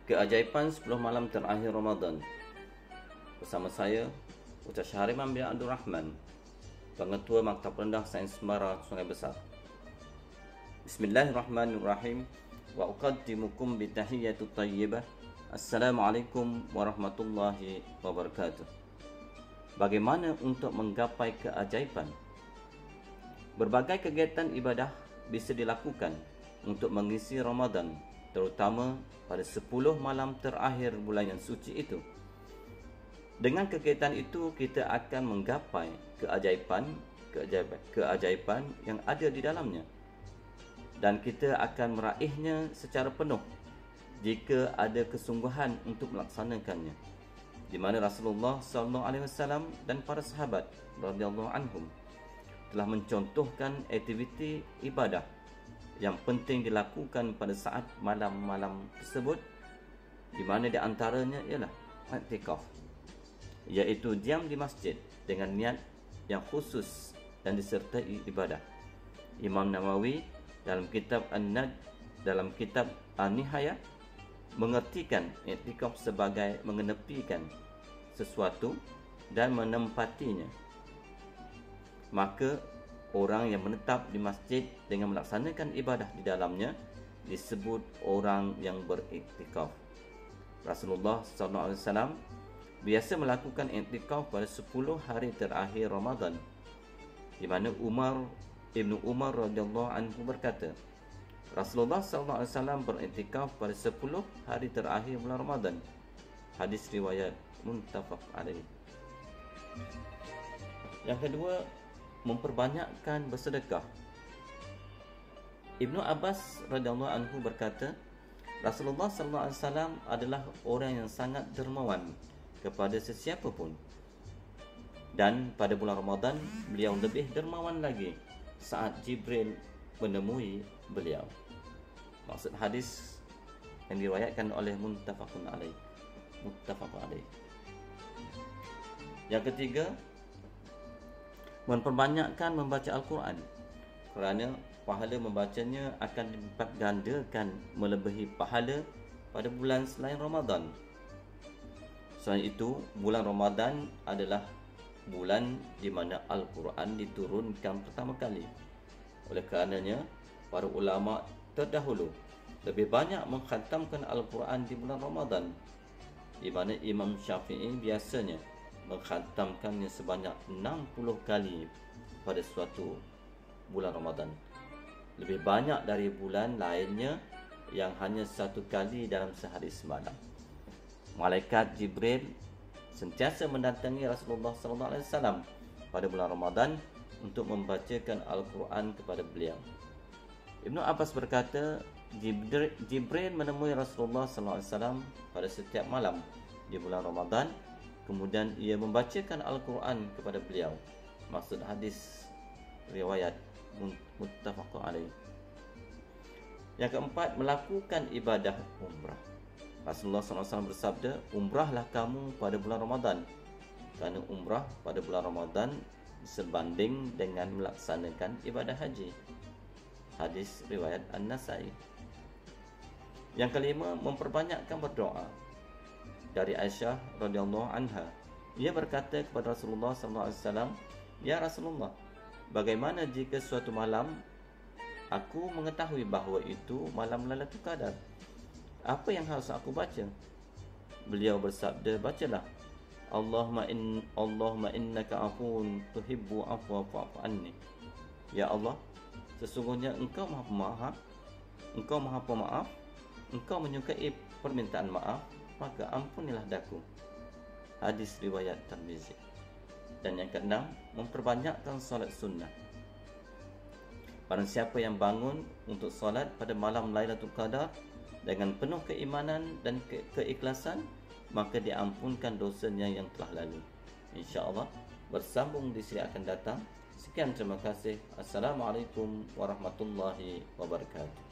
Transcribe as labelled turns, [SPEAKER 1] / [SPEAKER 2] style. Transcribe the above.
[SPEAKER 1] Keajaiban 10 malam terakhir Ramadan. Bersama saya, Ustaz Syahriman bin Abdul Rahman, Pengetua Maktab Rendah Sains Sembara Sungai Besar. Bismillahirrahmanirrahim. Wa uqaddimukum bi tahiyyatut thayyibah. Assalamualaikum warahmatullahi wabarakatuh. Bagaimana untuk menggapai keajaiban? Berbagai kegiatan ibadah bisa dilakukan untuk mengisi Ramadan, terutama pada 10 malam terakhir bulan yang suci itu. Dengan kegiatan itu, kita akan menggapai keajaiban yang ada di dalamnya, dan kita akan meraihnya secara penuh jika ada kesungguhan untuk melaksanakannya, di mana Rasulullah SAW dan para sahabat radhiyallahu anhum telah mencontohkan aktiviti ibadah yang penting dilakukan pada saat malam-malam tersebut, di mana di antaranya ialah i'tikaf, iaitu diam di masjid dengan niat yang khusus dan disertai ibadah. Imam Nawawi dalam kitab An-Nihayah mengertikan i'tikaf sebagai mengenepikan sesuatu dan menempatinya. Maka orang yang menetap di masjid dengan melaksanakan ibadah di dalamnya disebut orang yang beriktikaf. Rasulullah SAW biasa melakukan iktikaf pada 10 hari terakhir Ramadan, di mana Ibnu Umar radhiyallahu anhu berkata, Rasulullah SAW beriktikaf pada 10 hari terakhir bulan Ramadan. Hadis riwayat muttafaq alaih. Yang kedua, memperbanyakkan bersedekah. Ibnu Abbas radhiyallahu anhu berkata, Rasulullah SAW adalah orang yang sangat dermawan kepada sesiapa pun, dan pada bulan Ramadan beliau lebih dermawan lagi saat Jibril menemui beliau. Maksud hadis yang diriwayatkan oleh muttafaqun alaih. Yang ketiga, memperbanyakkan membaca Al-Quran, kerana pahala membacanya akan dilipat gandakan melebihi pahala pada bulan selain Ramadan. Selain itu, bulan Ramadan adalah bulan di mana Al-Quran diturunkan pertama kali. Oleh kerananya, para ulama terdahulu lebih banyak mengkhatamkan Al-Quran di bulan Ramadan, di mana Imam Syafi'i biasanya mengkhatamkannya sebanyak 60 kali pada suatu bulan Ramadan, lebih banyak dari bulan lainnya yang hanya 1 kali dalam sehari semalam. Malaikat Jibril sentiasa mendatangi Rasulullah SAW pada bulan Ramadan untuk membacakan Al-Quran kepada beliau. Ibnu Abbas berkata, Jibril menemui Rasulullah SAW pada setiap malam di bulan Ramadan, kemudian ia membacakan Al-Quran kepada beliau. Maksud hadis riwayat muttafaq alaih. Yang keempat, melakukan ibadah umrah. Rasulullah SAW bersabda, umrahlah kamu pada bulan Ramadan, kerana umrah pada bulan Ramadan sebanding dengan melaksanakan ibadah haji. Hadis riwayat An-Nasai. Yang kelima, memperbanyakkan berdoa. Dari Aisyah radhiyallahu anha, ia berkata kepada Rasulullah SAW, Ya Rasulullah, bagaimana jika suatu malam aku mengetahui bahawa itu malam Lailatul Qadar? Apa yang harus aku baca? Beliau bersabda, bacalah Allahumma innaka afuwun tuhibbu afwa fa'fu anni. Ya Allah, sesungguhnya Engkau Maha Pemaaf, Engkau Maha Pemaaf, Engkau menyukai permintaan maaf, maka ampunilah daku. Hadis riwayat Tirmizi. Dan yang keenam, memperbanyakkan solat sunnah. Barang siapa yang bangun untuk solat pada malam Lailatul Qadar dengan penuh keimanan dan keikhlasan, maka diampunkan dosanya yang telah lalu. InsyaAllah bersambung di siri akan datang. Sekian, terima kasih. Assalamualaikum warahmatullahi wabarakatuh.